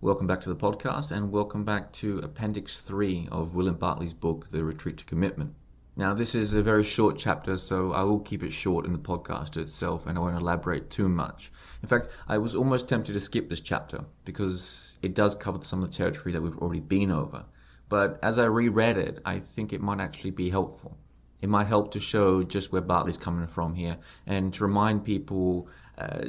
Welcome back to the podcast, and welcome back to Appendix 3 of William Bartley's book, The Retreat to Commitment. Now, this is a very short chapter, so I will keep it short in the podcast itself, and I won't elaborate too much. In fact, I was almost tempted to skip this chapter, because it does cover some of the territory that we've already been over. But as I reread it, I think it might actually be helpful. It might help to show just where Bartley's coming from here, and to remind people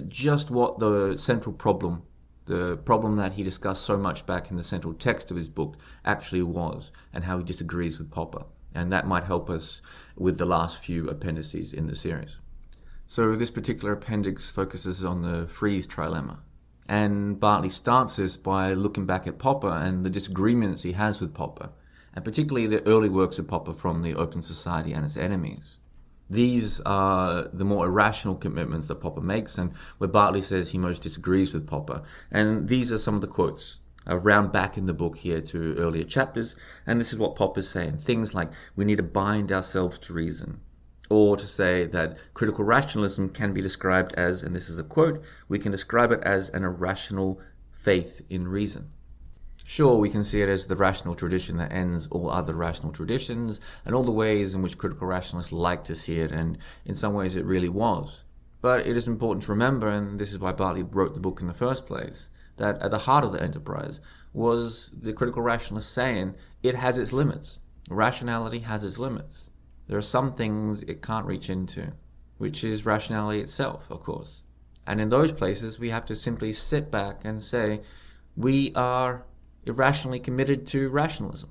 just what the central problem, the problem that he discussed so much back in the central text of his book, actually was, and how he disagrees with Popper. And that might help us with the last few appendices in the series. So this particular appendix focuses on the freeze trilemma. And Bartley starts this by looking back at Popper and the disagreements he has with Popper, and particularly the early works of Popper from The Open Society and Its Enemies. These are the more irrational commitments that Popper makes, and where Bartley says he most disagrees with Popper. And these are some of the quotes. I round back in the book here to earlier chapters, and this is what Popper's saying. Things like, we need to bind ourselves to reason. Or to say that critical rationalism can be described as, and this is a quote, we can describe it as an irrational faith in reason. Sure, we can see it as the rational tradition that ends all other rational traditions, and all the ways in which critical rationalists like to see it, and in some ways it really was. But it is important to remember, and this is why Bartley wrote the book in the first place, that at the heart of the enterprise was the critical rationalist saying it has its limits. Rationality has its limits. There are some things it can't reach into, which is rationality itself, of course. And in those places, we have to simply sit back and say, we are irrationally committed to rationalism.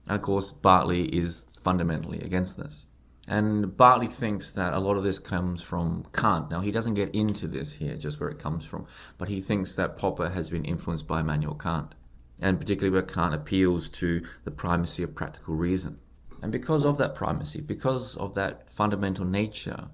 And of course, Bartley is fundamentally against this. And Bartley thinks that a lot of this comes from Kant. Now, he doesn't get into this here, just where it comes from, but he thinks that Popper has been influenced by Immanuel Kant, and particularly where Kant appeals to the primacy of practical reason. And because of that primacy, because of that fundamental nature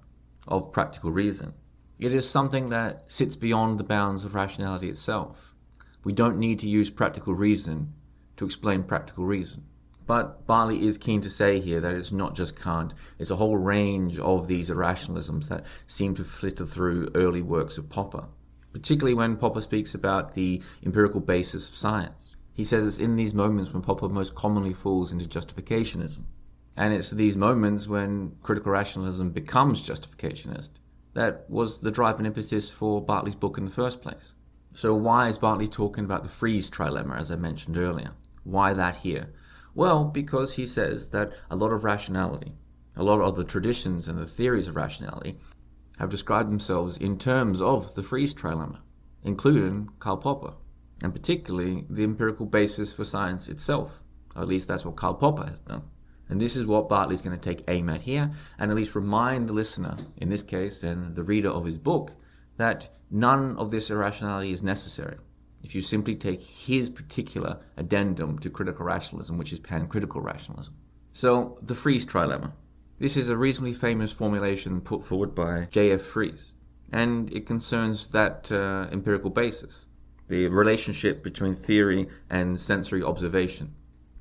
of practical reason, it is something that sits beyond the bounds of rationality itself. We don't need to use practical reason to explain practical reason. But Bartley is keen to say here that it's not just Kant, it's a whole range of these irrationalisms that seem to flitter through early works of Popper, particularly when Popper speaks about the empirical basis of science. He says it's in these moments when Popper most commonly falls into justificationism. And it's these moments when critical rationalism becomes justificationist that was the driving impetus for Bartley's book in the first place. So why is Bartley talking about the freeze trilemma, as I mentioned earlier? Why that here? Well, because he says that a lot of rationality, a lot of the traditions and the theories of rationality have described themselves in terms of the freeze trilemma, including Karl Popper, and particularly the empirical basis for science itself. Or at least that's what Karl Popper has done. And this is what Bartley's going to take aim at here, and at least remind the listener, in this case, and the reader of his book, that none of this irrationality is necessary if you simply take his particular addendum to critical rationalism, which is pan-critical rationalism. So, the freeze trilemma. This is a reasonably famous formulation put forward by J.F. Freeze, and it concerns that empirical basis, the relationship between theory and sensory observation.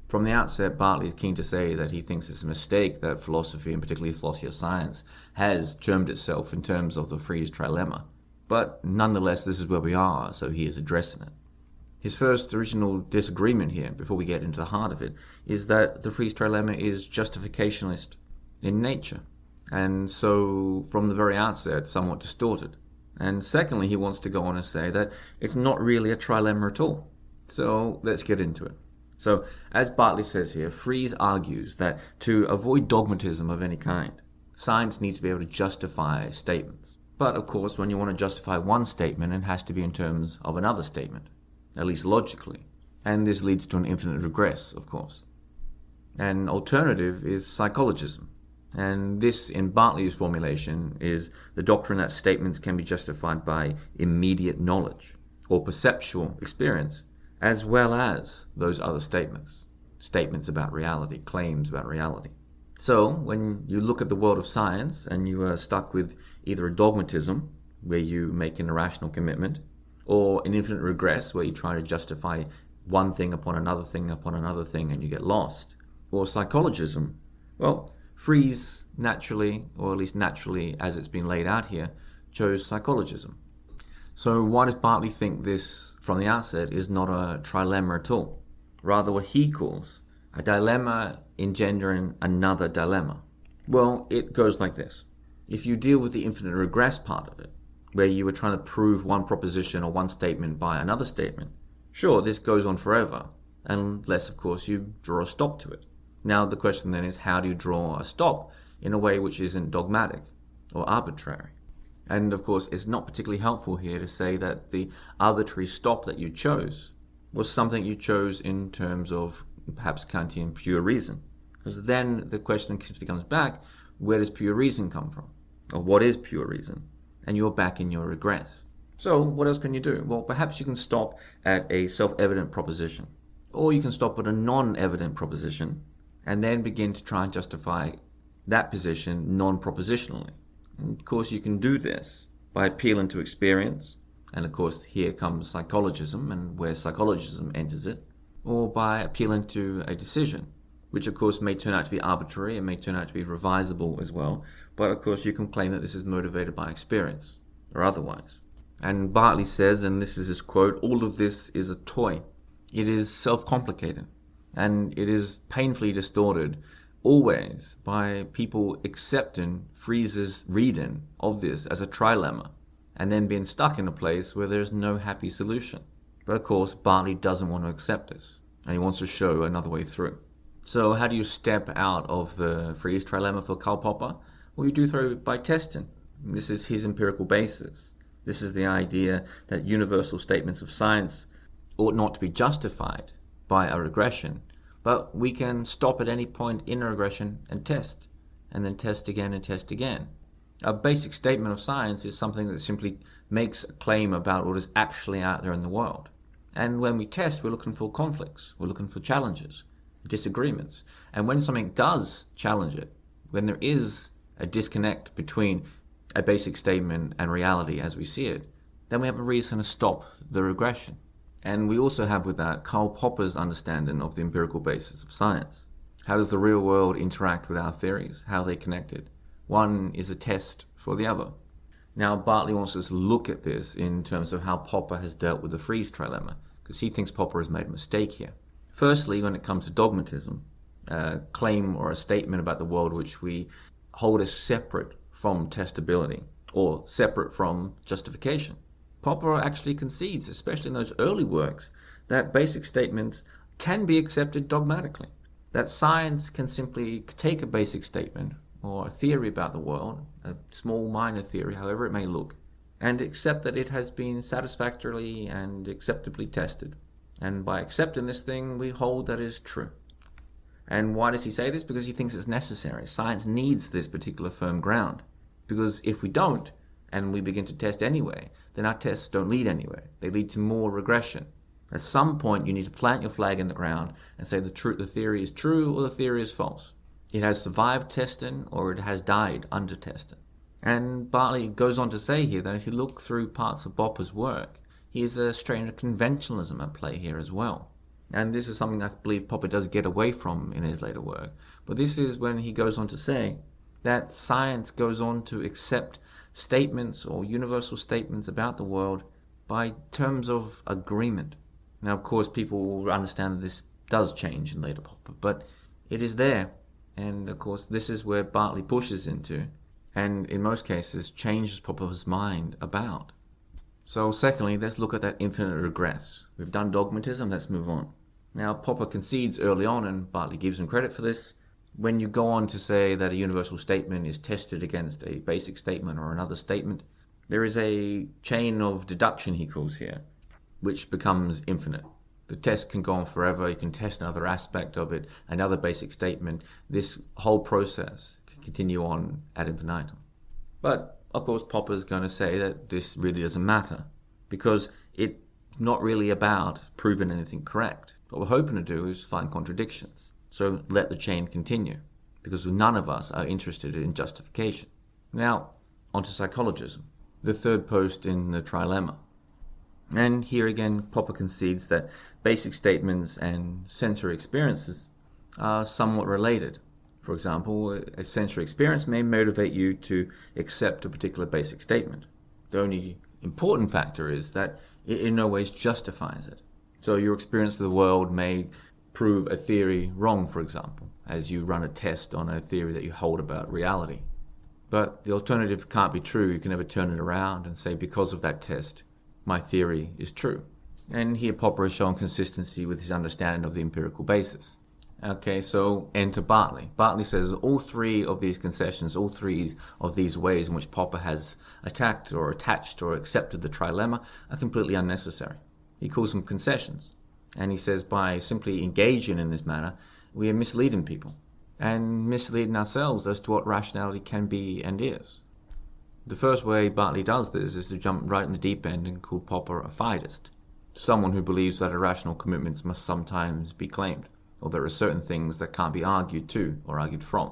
From the outset, Bartley is keen to say that he thinks it's a mistake that philosophy, and particularly philosophy of science, has termed itself in terms of the freeze trilemma. But nonetheless, this is where we are, so he is addressing it. His first original disagreement here, before we get into the heart of it, is that the freeze trilemma is justificationist in nature, and so from the very outset, somewhat distorted. And secondly, he wants to go on and say that it's not really a trilemma at all. So let's get into it. So, as Bartley says here, Freeze argues that to avoid dogmatism of any kind, science needs to be able to justify statements. But, of course, when you want to justify one statement, it has to be in terms of another statement, at least logically. And this leads to an infinite regress, of course. An alternative is psychologism. And this, in Bartley's formulation, is the doctrine that statements can be justified by immediate knowledge or perceptual experience, as well as those other statements about reality, claims about reality. So, when you look at the world of science and you are stuck with either a dogmatism, where you make an irrational commitment, or an infinite regress, where you try to justify one thing upon another thing and you get lost, or psychologism, well, Freeze naturally, or at least naturally as it's been laid out here, chose psychologism. So why does Bartley think this from the outset is not a trilemma at all? Rather what he calls a dilemma engendering another dilemma. Well, it goes like this. If you deal with the infinite regress part of it, where you were trying to prove one proposition or one statement by another statement, sure, this goes on forever, unless, of course, you draw a stop to it. Now, the question then is, how do you draw a stop in a way which isn't dogmatic or arbitrary? And, of course, it's not particularly helpful here to say that the arbitrary stop that you chose was something you chose in terms of perhaps Kantian pure reason. Because then the question simply comes back, where does pure reason come from? Or what is pure reason? And you're back in your regress. So what else can you do? Well, perhaps you can stop at a self-evident proposition. Or you can stop at a non-evident proposition and then begin to try and justify that position non-propositionally. And of course, you can do this by appealing to experience. And of course, here comes psychologism and where psychologism enters it. Or by appealing to a decision, which of course may turn out to be arbitrary and may turn out to be revisable as well. But of course you can claim that this is motivated by experience or otherwise. And Bartley says, and this is his quote, all of this is a toy. It is self-complicated and it is painfully distorted always by people accepting Freeze's reading of this as a trilemma and then being stuck in a place where there's no happy solution. But of course Bartley doesn't want to accept this and he wants to show another way through. So how do you step out of the Freeze trilemma for Karl Popper? Well, you do so by testing. This is his empirical basis. This is the idea that universal statements of science ought not to be justified by a regression, but we can stop at any point in a regression and then test again and test again. A basic statement of science is something that simply makes a claim about what is actually out there in the world. And when we test, we're looking for conflicts, we're looking for challenges, disagreements. And when something does challenge it, when there is a disconnect between a basic statement and reality as we see it, then we have a reason to stop the regression. And we also have with that Karl Popper's understanding of the empirical basis of science. How does the real world interact with our theories? How are they connected? One is a test for the other. Now Bartley wants us to look at this in terms of how Popper has dealt with the Freeze trilemma, because he thinks Popper has made a mistake here. Firstly, when it comes to dogmatism, a claim or a statement about the world which we hold as separate from testability or separate from justification. Popper actually concedes, especially in those early works, that basic statements can be accepted dogmatically. That science can simply take a basic statement or a theory about the world, a small minor theory, however it may look, and accept that it has been satisfactorily and acceptably tested. And by accepting this thing, we hold that it is true. And why does he say this? Because he thinks it's necessary. Science needs this particular firm ground. Because if we don't, and we begin to test anyway, then our tests don't lead anywhere. They lead to more regression. At some point, you need to plant your flag in the ground and say the theory is true or the theory is false. It has survived testing or it has died under testing. And Bartley goes on to say here that if you look through parts of Popper's work, he is a strain of conventionalism at play here as well. And this is something I believe Popper does get away from in his later work. But this is when he goes on to say that science goes on to accept statements or universal statements about the world by terms of agreement. Now, of course, people will understand that this does change in later Popper, but it is there. And, of course, this is where Bartley pushes into, and in most cases, changes Popper's mind about. So, secondly, let's look at that infinite regress. We've done dogmatism, let's move on. Now, Popper concedes early on, and Bartley gives him credit for this, when you go on to say that a universal statement is tested against a basic statement or another statement, there is a chain of deduction, he calls here, which becomes infinite. The test can go on forever. You can test another aspect of it, another basic statement. This whole process can continue on ad infinitum. But, of course, Popper's going to say that this really doesn't matter because it's not really about proving anything correct. What we're hoping to do is find contradictions. So let the chain continue because none of us are interested in justification. Now, onto psychologism, the third post in the trilemma. And here again, Popper concedes that basic statements and sensory experiences are somewhat related. For example, a sensory experience may motivate you to accept a particular basic statement. The only important factor is that it in no ways justifies it. So your experience of the world may prove a theory wrong, for example, as you run a test on a theory that you hold about reality. But the alternative can't be true. You can never turn it around and say, because of that test, my theory is true. And here Popper has shown consistency with his understanding of the empirical basis. Okay, so enter Bartley. Bartley says all three of these concessions, all three of these ways in which Popper has attacked or attached or accepted the trilemma are completely unnecessary. He calls them concessions. And he says by simply engaging in this manner, we are misleading people and misleading ourselves as to what rationality can be and is. The first way Bartley does this is to jump right in the deep end and call Popper a fideist, someone who believes that irrational commitments must sometimes be claimed, or there are certain things that can't be argued to or argued from.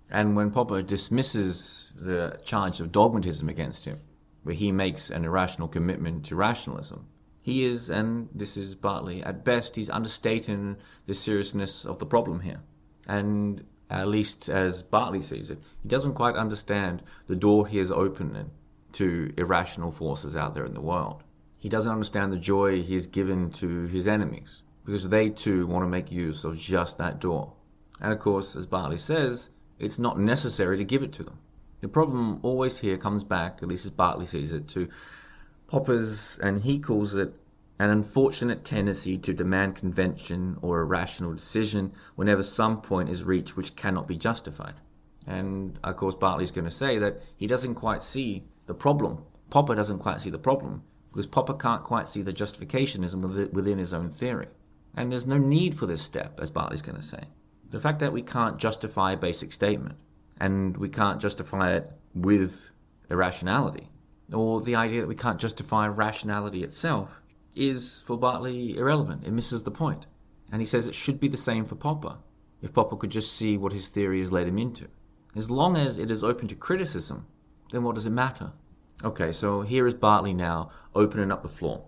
And when Popper dismisses the charge of dogmatism against him, where he makes an irrational commitment to rationalism, he is, and this is Bartley, at best he's understating the seriousness of the problem here. And at least as Bartley sees it, he doesn't quite understand the door he is opening to irrational forces out there in the world. He doesn't understand the joy he has given to his enemies, because they too want to make use of just that door. And of course, as Bartley says, it's not necessary to give it to them. The problem always here comes back, at least as Bartley sees it, to Popper's, and he calls it, an unfortunate tendency to demand convention or a rational decision whenever some point is reached which cannot be justified. And of course Bartley's going to say that he doesn't quite see the problem. Popper doesn't quite see the problem, because Popper can't quite see the justificationism within his own theory. And there's no need for this step, as Bartley's going to say. The fact that we can't justify a basic statement, and we can't justify it with irrationality, or the idea that we can't justify rationality itself, is for Bartley irrelevant. It misses the point. And he says it should be the same for Popper, if Popper could just see what his theory has led him into. As long as it is open to criticism, then what does it matter? Okay, so here is Bartley now opening up the floor.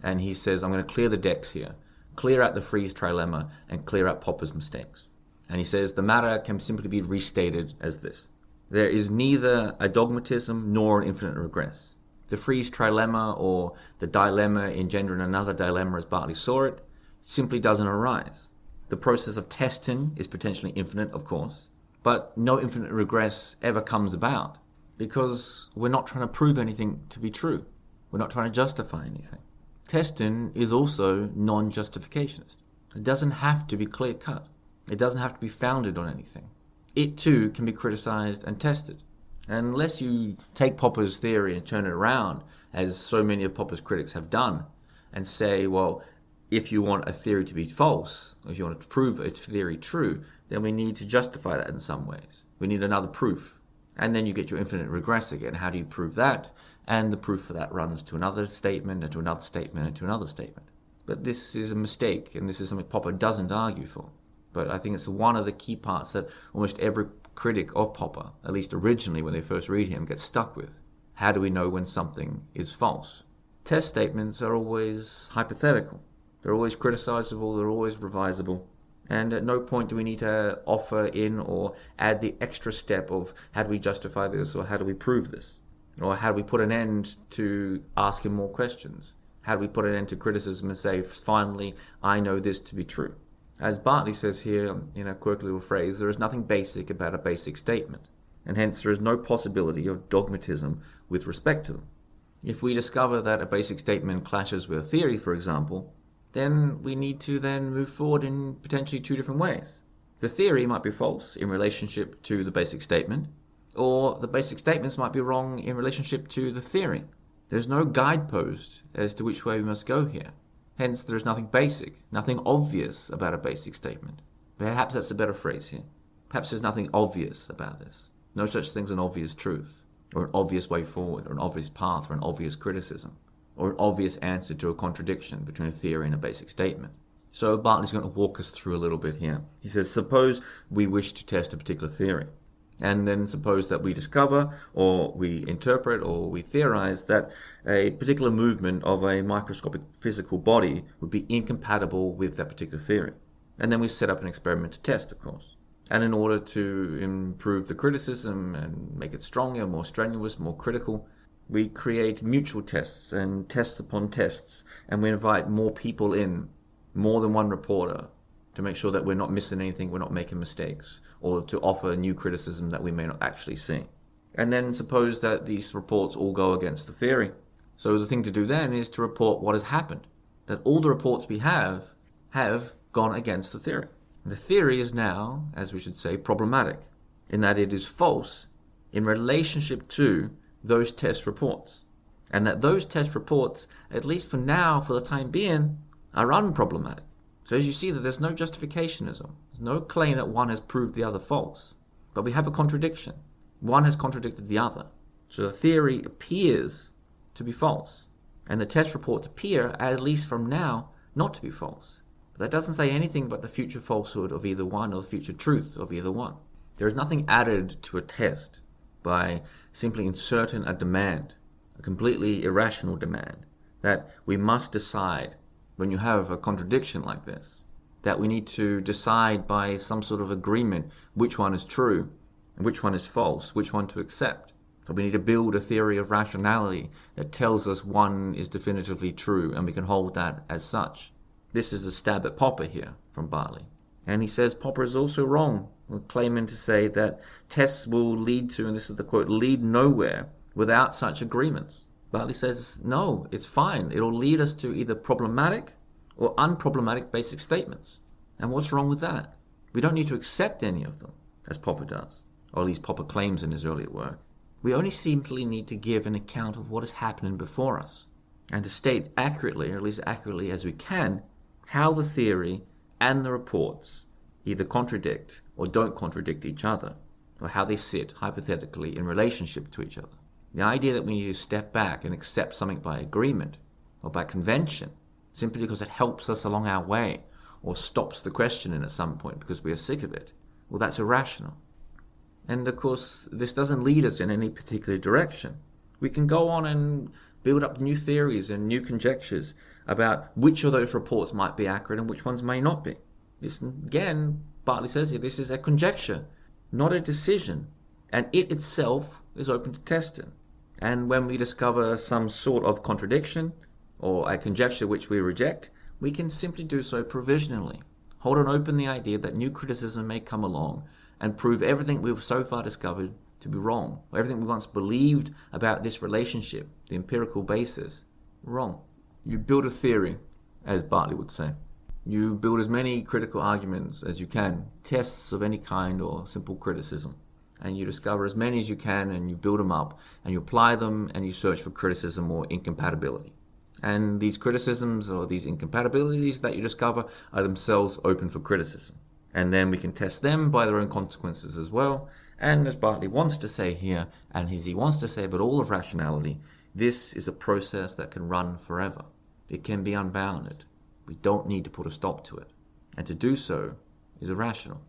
And he says, I'm going to clear the decks here, clear out the Freeze trilemma, and clear out Popper's mistakes. And he says the matter can simply be restated as this. There is neither a dogmatism nor an infinite regress. The Freeze trilemma, or the dilemma engendering another dilemma as Bartley saw it, simply doesn't arise. The process of testing is potentially infinite, of course, but no infinite regress ever comes about, because we're not trying to prove anything to be true. We're not trying to justify anything. Testing is also non-justificationist. It doesn't have to be clear-cut. It doesn't have to be founded on anything. It too can be criticized and tested. And unless you take Popper's theory and turn it around, as so many of Popper's critics have done, and say, well, if you want a theory to be false, if you want to prove its theory true, then we need to justify that in some ways. We need another proof. And then you get your infinite regress again. How do you prove that? And the proof for that runs to another statement, and to another statement, and to another statement. But this is a mistake, and this is something Popper doesn't argue for. But I think it's one of the key parts that almost every critic of Popper, at least originally when they first read him, gets stuck with. How do we know when something is false? Test statements are always hypothetical. They're always criticizable, they're always revisable. And at no point do we need to offer in or add the extra step of how do we justify this, or how do we prove this? Or how do we put an end to asking more questions? How do we put an end to criticism and say, finally, I know this to be true? As Bartley says here in a quirky little phrase, there is nothing basic about a basic statement, and hence there is no possibility of dogmatism with respect to them. If we discover that a basic statement clashes with a theory, for example, then we need to then move forward in potentially two different ways. The theory might be false in relationship to the basic statement, or the basic statements might be wrong in relationship to the theory. There's no guidepost as to which way we must go here. Hence, there is nothing basic, nothing obvious about a basic statement. Perhaps that's a better phrase here. Perhaps there's nothing obvious about this. No such thing as an obvious truth, or an obvious way forward, or an obvious path, or an obvious criticism, or an obvious answer to a contradiction between a theory and a basic statement. So Bartley's going to walk us through a little bit here. He says, suppose we wish to test a particular theory. And then suppose that we discover, or we interpret, or we theorize that a particular movement of a microscopic physical body would be incompatible with that particular theory. And then we set up an experiment to test, of course. And in order to improve the criticism and make it stronger, more strenuous, more critical, We create mutual tests and tests upon tests, and we invite more people in, more than one reporter, to make sure that we're not missing anything, we're not making mistakes, or to offer new criticism that we may not actually see. And then suppose that these reports all go against the theory. So the thing to do then is to report what has happened, that all the reports we have gone against the theory. The theory is now, as we should say, problematic, in that it is false in relationship to those test reports. And that those test reports, at least for now, for the time being, are unproblematic. So as you see that there's no justificationism. There's no claim that one has proved the other false. But we have a contradiction. One has contradicted the other. So the theory appears to be false. And the test reports appear, at least from now, not to be false. But that doesn't say anything about the future falsehood of either one or the future truth of either one. There is nothing added to a test by simply inserting a demand, a completely irrational demand, that we must decide when you have a contradiction like this, that we need to decide by some sort of agreement which one is true and which one is false, which one to accept. So we need to build a theory of rationality that tells us one is definitively true and we can hold that as such. This is a stab at Popper here from Bartley. And he says Popper is also wrong, claiming to say that tests will lead to, and this is the quote, lead nowhere without such agreements. Bartley says, no, it's fine. It'll lead us to either problematic or unproblematic basic statements. And what's wrong with that? We don't need to accept any of them, as Popper does, or at least Popper claims in his earlier work. We only simply need to give an account of what is happening before us, and to state accurately, or at least accurately as we can, how the theory and the reports either contradict or don't contradict each other, or how they sit, hypothetically, in relationship to each other. The idea that we need to step back and accept something by agreement or by convention, simply because it helps us along our way, or stops the questioning at some point because we are sick of it, well, that's irrational. And of course, this doesn't lead us in any particular direction. We can go on and build up new theories and new conjectures about which of those reports might be accurate and which ones may not be. This, again, Bartley says here, this is a conjecture, not a decision, and it itself is open to testing. And when we discover some sort of contradiction or a conjecture which we reject, we can simply do so provisionally, hold on open the idea that new criticism may come along and prove everything we've so far discovered to be wrong, or everything we once believed about this relationship, the empirical basis, wrong. You build a theory, as Bartley would say. You build as many critical arguments as you can, tests of any kind or simple criticism, and you discover as many as you can and you build them up and you apply them and you search for criticism or incompatibility. And these criticisms or these incompatibilities that you discover are themselves open for criticism. And then we can test them by their own consequences as well. And as Bartley wants to say here, and as he wants to say about all of rationality, this is a process that can run forever. It can be unbounded. We don't need to put a stop to it. And to do so is irrational.